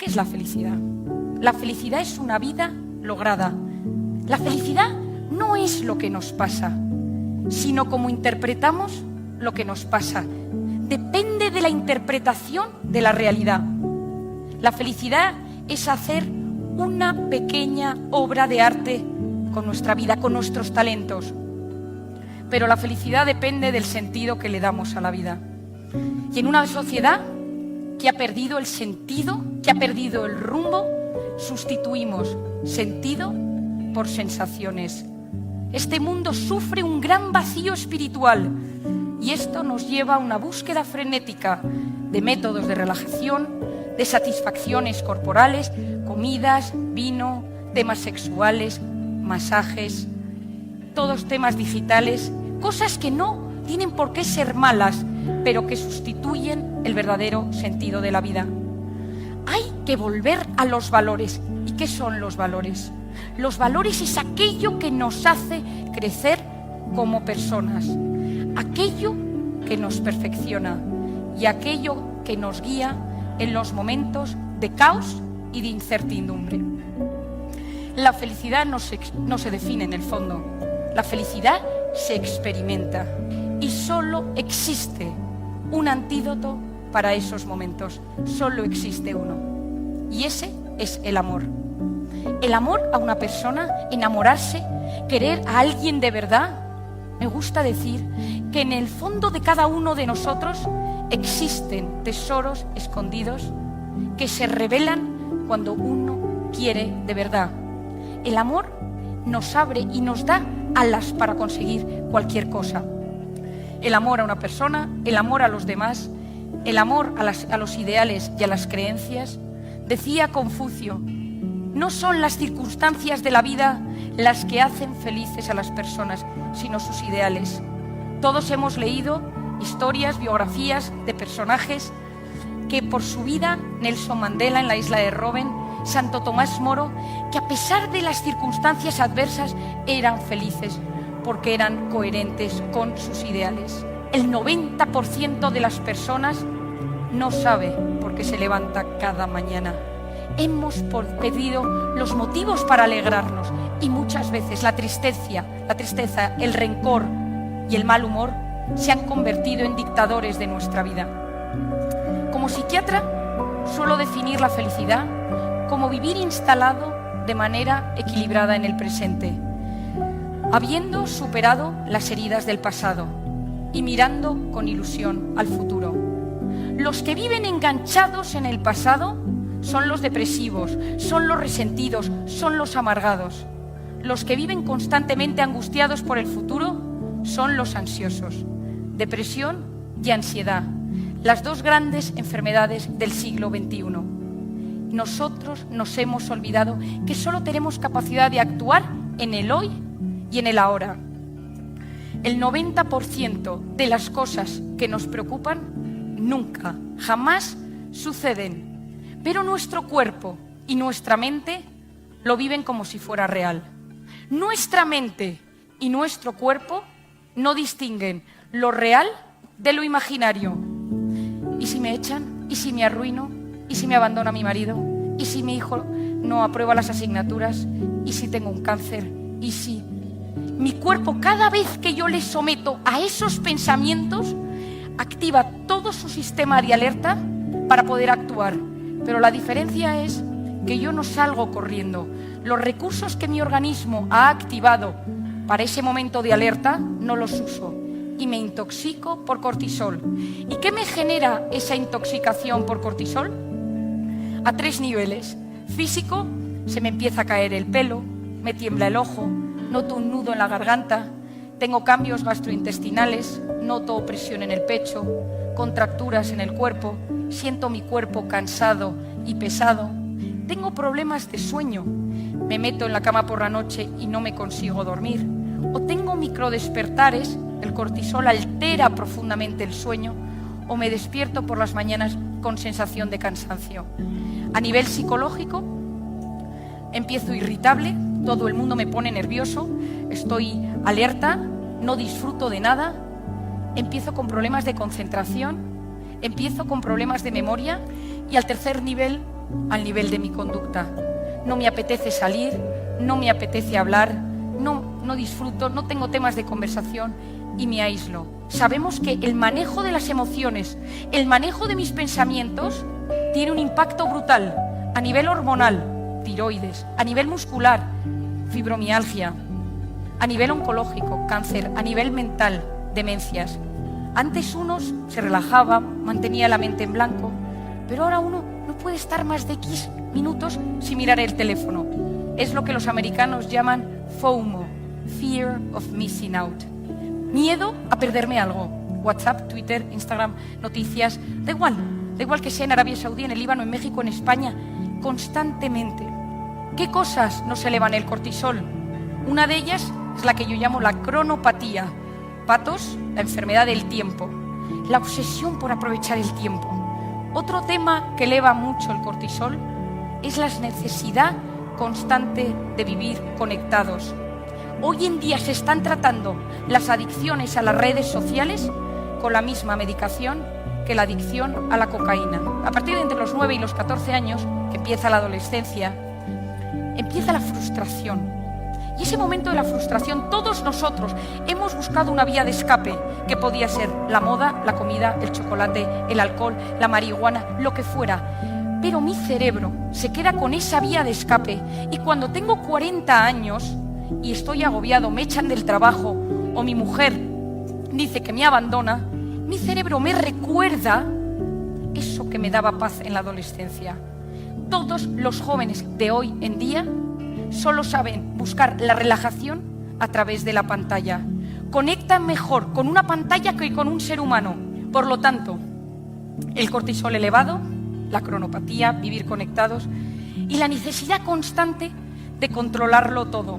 ¿Qué es la felicidad? La felicidad es una vida lograda. La felicidad no es lo que nos pasa, sino cómo interpretamos lo que nos pasa. Depende de la interpretación de la realidad. La felicidad es hacer una pequeña obra de arte con nuestra vida, con nuestros talentos. Pero la felicidad depende del sentido que le damos a la vida. Y en una sociedad que ha perdido el sentido, que ha perdido el rumbo, sustituimos sentido por sensaciones. Este mundo sufre un gran vacío espiritual y esto nos lleva a una búsqueda frenética de métodos de relajación, de satisfacciones corporales, comidas, vino, temas sexuales, masajes, todos temas digitales, cosas que no tienen por qué ser malas, pero que sustituyen el verdadero sentido de la vida. Hay que volver a los valores. ¿Y qué son los valores? Los valores es aquello que nos hace crecer como personas, aquello que nos perfecciona y aquello que nos guía en los momentos de caos y de incertidumbre. La felicidad no se define en el fondo, la felicidad se experimenta y solo existe un antídoto para esos momentos, solo existe uno, y ese es el amor. El amor a una persona, enamorarse, querer a alguien de verdad. Me gusta decir que en el fondo de cada uno de nosotros existen tesoros escondidos que se revelan cuando uno quiere de verdad. El amor nos abre y nos da alas para conseguir cualquier cosa. El amor a una persona, el amor a los demás, el amor a los ideales y a las creencias. Decía Confucio, no son las circunstancias de la vida las que hacen felices a las personas, sino sus ideales. Todos hemos leído historias, biografías de personajes que por su vida, Nelson Mandela en la isla de Robben, Santo Tomás Moro, que a pesar de las circunstancias adversas eran felices porque eran coherentes con sus ideales. El 90% de las personas no sabe por qué se levanta cada mañana. Hemos perdido los motivos para alegrarnos y muchas veces la tristeza, el rencor y el mal humor se han convertido en dictadores de nuestra vida. Como psiquiatra, suelo definir la felicidad como vivir instalado de manera equilibrada en el presente, habiendo superado las heridas del pasado y mirando con ilusión al futuro. Los que viven enganchados en el pasado son los depresivos, son los resentidos, son los amargados. Los que viven constantemente angustiados por el futuro son los ansiosos. Depresión y ansiedad, las dos grandes enfermedades del siglo XXI. Nosotros nos hemos olvidado que solo tenemos capacidad de actuar en el hoy y en el ahora. El 90% de las cosas que nos preocupan nunca, jamás suceden, pero nuestro cuerpo y nuestra mente lo viven como si fuera real. Nuestra mente y nuestro cuerpo no distinguen lo real de lo imaginario. ¿Y si me echan? ¿Y si me arruino? ¿Y si me abandona mi marido? ¿Y si mi hijo no aprueba las asignaturas? ¿Y si tengo un cáncer? ¿Y si? Mi cuerpo, cada vez que yo le someto a esos pensamientos, activa todo su sistema de alerta para poder actuar. Pero la diferencia es que yo no salgo corriendo. Los recursos que mi organismo ha activado para ese momento de alerta no los uso y me intoxico por cortisol. ¿Y qué me genera esa intoxicación por cortisol? A 3 niveles. Físico, se me empieza a caer el pelo, me tiembla el ojo, noto un nudo en la garganta, tengo cambios gastrointestinales, noto opresión en el pecho, contracturas en el cuerpo, siento mi cuerpo cansado y pesado, tengo problemas de sueño, me meto en la cama por la noche y no me consigo dormir, o tengo microdespertares, el cortisol altera profundamente el sueño, o me despierto por las mañanas con sensación de cansancio. A nivel psicológico, empiezo irritable, todo el mundo me pone nervioso, estoy alerta, no disfruto de nada, empiezo con problemas de concentración, empiezo con problemas de memoria y al tercer nivel al nivel de mi conducta. No me apetece salir, no me apetece hablar, no disfruto, no tengo temas de conversación y me aíslo. Sabemos que el manejo de las emociones, el manejo de mis pensamientos tiene un impacto brutal a nivel hormonal, tiroides, a nivel muscular, fibromialgia, a nivel oncológico, cáncer, a nivel mental, demencias. Antes uno se relajaba, mantenía la mente en blanco, pero ahora uno no puede estar más de X minutos sin mirar el teléfono. Es lo que los americanos llaman FOMO, Fear of Missing Out. Miedo a perderme algo. WhatsApp, Twitter, Instagram, noticias, da igual que sea en Arabia Saudí, en el Líbano, en México, en España, constantemente. ¿Qué cosas nos elevan el cortisol? Una de ellas es la que yo llamo la cronopatía. Patos, la enfermedad del tiempo. La obsesión por aprovechar el tiempo. Otro tema que eleva mucho el cortisol es la necesidad constante de vivir conectados. Hoy en día se están tratando las adicciones a las redes sociales con la misma medicación que la adicción a la cocaína. A partir de entre los 9 y los 14 años, que empieza la adolescencia, empieza la frustración. Y ese momento de la frustración, todos nosotros hemos buscado una vía de escape que podía ser la moda, la comida, el chocolate, el alcohol, la marihuana, lo que fuera. Pero mi cerebro se queda con esa vía de escape y cuando tengo 40 años y estoy agobiado, me echan del trabajo o mi mujer dice que me abandona, mi cerebro me recuerda eso que me daba paz en la adolescencia. Todos los jóvenes de hoy en día solo saben buscar la relajación a través de la pantalla. Conectan mejor con una pantalla que con un ser humano. Por lo tanto, el cortisol elevado, la cronopatía, vivir conectados y la necesidad constante de controlarlo todo.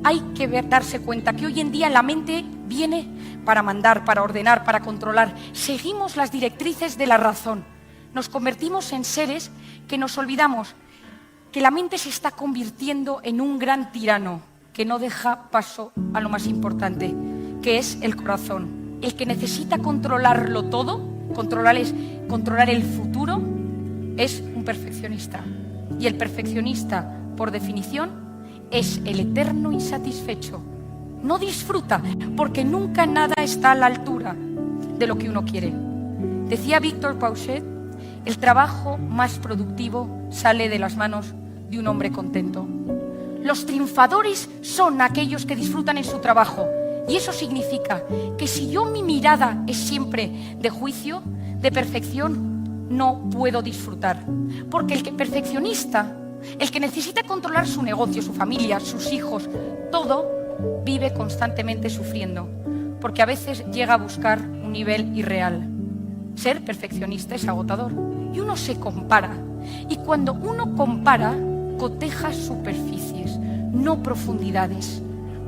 Hay que darse cuenta que hoy en día la mente viene para mandar, para ordenar, para controlar. Seguimos las directrices de la razón. Nos convertimos en seres que nos olvidamos que la mente se está convirtiendo en un gran tirano que no deja paso a lo más importante, que es el corazón. El que necesita controlarlo todo, controlar el futuro, es un perfeccionista. Y el perfeccionista, por definición, es el eterno insatisfecho. No disfruta, porque nunca nada está a la altura de lo que uno quiere. Decía Víctor Pauchet, el trabajo más productivo sale de las manos de un hombre contento. Los triunfadores son aquellos que disfrutan en su trabajo. Y eso significa que si mi mirada es siempre de juicio, de perfección, no puedo disfrutar. Porque el que perfeccionista, el que necesita controlar su negocio, su familia, sus hijos, todo, vive constantemente sufriendo. Porque a veces llega a buscar un nivel irreal. Ser perfeccionista es agotador. Y uno se compara. Y cuando uno compara, coteja superficies, no profundidades.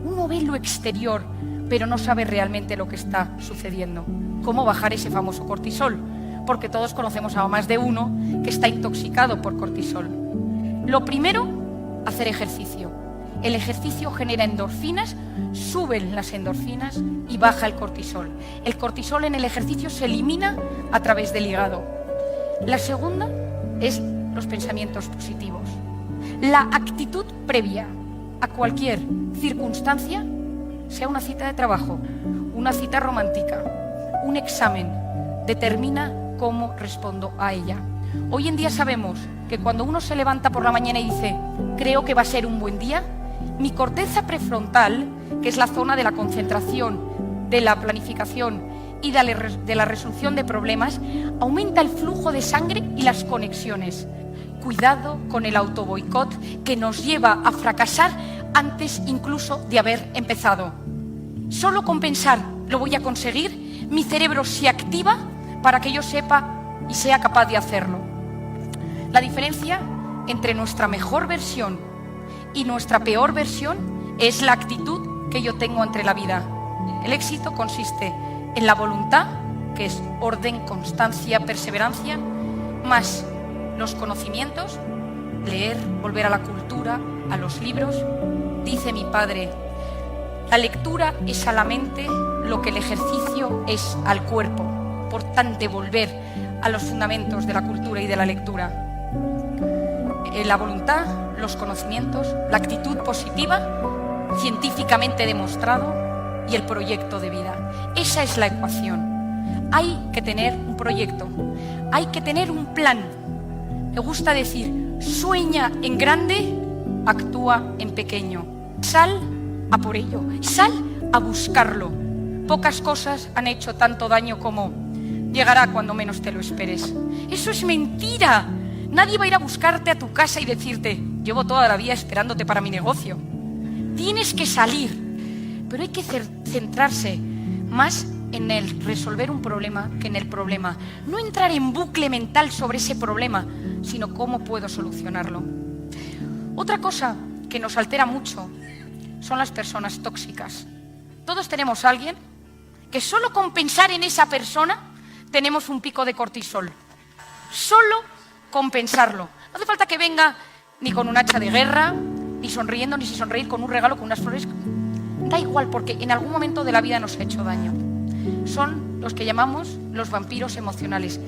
Uno ve lo exterior, pero no sabe realmente lo que está sucediendo. ¿Cómo bajar ese famoso cortisol? Porque todos conocemos a más de uno que está intoxicado por cortisol. Lo primero, hacer ejercicio. El ejercicio genera endorfinas, suben las endorfinas y baja el cortisol. El cortisol en el ejercicio se elimina a través del hígado. La segunda es los pensamientos positivos. La actitud previa a cualquier circunstancia, sea una cita de trabajo, una cita romántica, un examen, determina cómo respondo a ella. Hoy en día sabemos que cuando uno se levanta por la mañana y dice, creo que va a ser un buen día, mi corteza prefrontal, que es la zona de la concentración, de la planificación y de la resolución de problemas, aumenta el flujo de sangre y las conexiones. Cuidado con el autoboicot que nos lleva a fracasar antes incluso de haber empezado. Solo con pensar lo voy a conseguir, mi cerebro se activa para que yo sepa y sea capaz de hacerlo. La diferencia entre nuestra mejor versión y nuestra peor versión es la actitud que yo tengo ante la vida. El éxito consiste en la voluntad, que es orden, constancia, perseverancia, más los conocimientos, leer, volver a la cultura, a los libros. Dice mi padre, la lectura es a la mente lo que el ejercicio es al cuerpo. Por tanto, volver a los fundamentos de la cultura y de la lectura. la voluntad, los conocimientos, la actitud positiva, científicamente demostrado, y el proyecto de vida. Esa es la ecuación. Hay que tener un proyecto, hay que tener un plan. Me gusta decir, sueña en grande, actúa en pequeño. Sal a por ello, sal a buscarlo. Pocas cosas han hecho tanto daño como llegará cuando menos te lo esperes. Eso es mentira. Nadie va a ir a buscarte a tu casa y decirte, llevo toda la vida esperándote para mi negocio. Tienes que salir, pero hay que centrarse más en el resolver un problema que en el problema. No entrar en bucle mental sobre ese problema, sino cómo puedo solucionarlo. Otra cosa que nos altera mucho son las personas tóxicas. Todos tenemos a alguien que solo con pensar en esa persona tenemos un pico de cortisol. Solo con pensarlo. No hace falta que venga ni con un hacha de guerra, ni sonriendo, ni sin sonreír, con un regalo, con unas flores. Da igual, porque en algún momento de la vida nos ha hecho daño. Son los que llamamos los vampiros emocionales.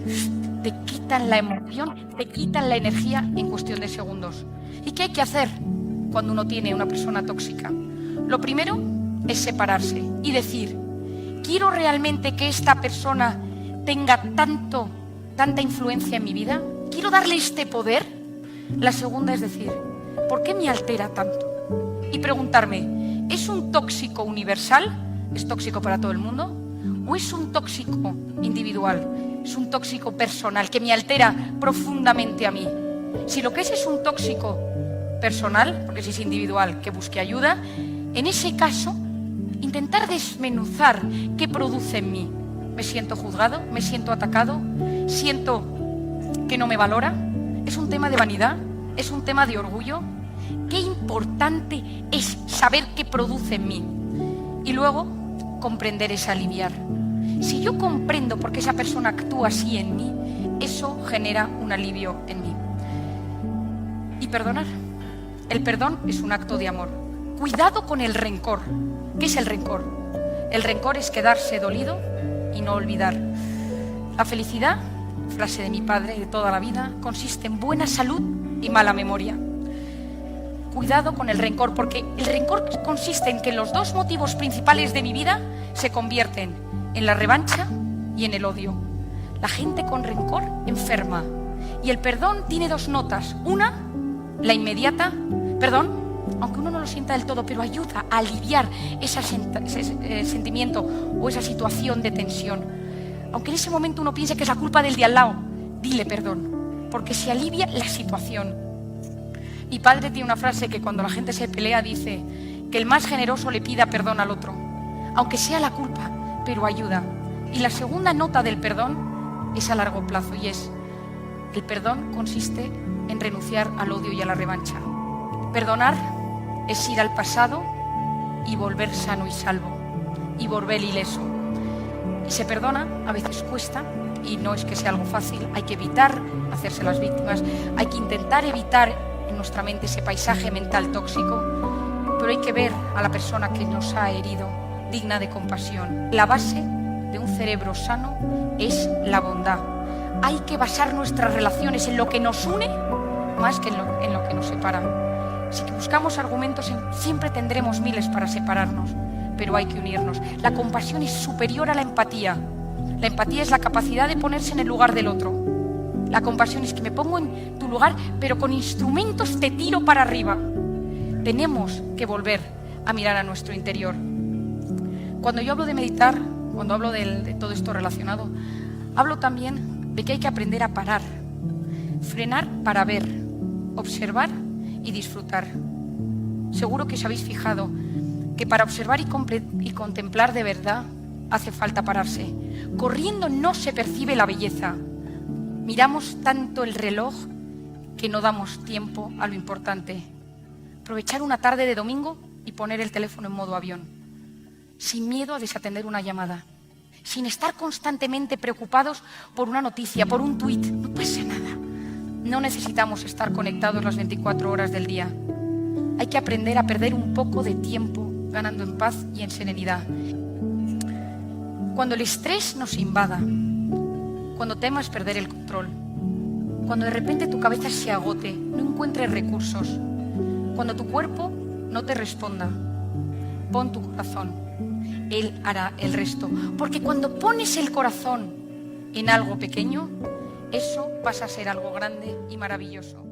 Te quitan la emoción, te quitan la energía en cuestión de segundos. ¿Y qué hay que hacer cuando uno tiene una persona tóxica? Lo primero es separarse y decir, ¿quiero realmente que esta persona tenga tanta influencia en mi vida? ¿Quiero darle este poder? La segunda es decir, ¿por qué me altera tanto? Y preguntarme, ¿es un tóxico universal? ¿Es tóxico para todo el mundo? ¿O es un tóxico individual? ¿Es un tóxico personal que me altera profundamente a mí? Si lo que es un tóxico personal, porque si es individual, que busque ayuda, en ese caso, intentar desmenuzar qué produce en mí. ¿Me siento juzgado? ¿Me siento atacado? ¿Siento que no me valora? ¿Es un tema de vanidad? ¿Es un tema de orgullo? Qué importante es saber qué produce en mí. Y luego, comprender es aliviar. Si yo comprendo por qué esa persona actúa así en mí, eso genera un alivio en mí. Y perdonar. El perdón es un acto de amor. Cuidado con el rencor. ¿Qué es el rencor? El rencor es quedarse dolido y no olvidar. La felicidad, frase de mi padre de toda la vida, consiste en buena salud y mala memoria. Cuidado con el rencor, porque el rencor consiste en que los dos motivos principales de mi vida se convierten en la revancha y en el odio. La gente con rencor enferma. Y el perdón tiene dos notas. Una, la inmediata, perdón, aunque uno no lo sienta del todo, pero ayuda a aliviar ese sentimiento o esa situación de tensión. Aunque en ese momento uno piense que es la culpa del de al lado, dile perdón, porque se alivia la situación. Mi padre tiene una frase que cuando la gente se pelea dice que el más generoso le pida perdón al otro, aunque sea la culpa, pero ayuda. Y la segunda nota del perdón es a largo plazo y es, el perdón consiste en renunciar al odio y a la revancha. Perdonar es ir al pasado y volver sano y salvo, y volver ileso. Y se perdona, a veces cuesta, y no es que sea algo fácil, hay que evitar hacerse las víctimas, hay que intentar evitar en nuestra mente ese paisaje mental tóxico, pero hay que ver a la persona que nos ha herido digna de compasión. La base de un cerebro sano es la bondad. Hay que basar nuestras relaciones en lo que nos une más que en lo que nos separa. Si buscamos argumentos, siempre tendremos miles para separarnos, pero hay que unirnos. La compasión es superior a la empatía. La empatía es la capacidad de ponerse en el lugar del otro. La compasión es que me pongo en tu lugar, pero con instrumentos te tiro para arriba. Tenemos que volver a mirar a nuestro interior. Cuando yo hablo de meditar, cuando hablo de todo esto relacionado, hablo también de que hay que aprender a parar, frenar para ver, observar y disfrutar. Seguro que os habéis fijado que para observar y contemplar de verdad hace falta pararse. Corriendo no se percibe la belleza. Miramos tanto el reloj que no damos tiempo a lo importante. Aprovechar una tarde de domingo y poner el teléfono en modo avión, sin miedo a desatender una llamada, sin estar constantemente preocupados por una noticia, por un tuit. No pasa nada. No necesitamos estar conectados las 24 horas del día. Hay que aprender a perder un poco de tiempo ganando en paz y en serenidad. Cuando el estrés nos invada, cuando temas perder el control, Cuando de repente tu cabeza se agote, no encuentres recursos. Cuando tu cuerpo no te responda, pon tu corazón. Él hará el resto. Porque cuando pones el corazón en algo pequeño, eso pasa a ser algo grande y maravilloso.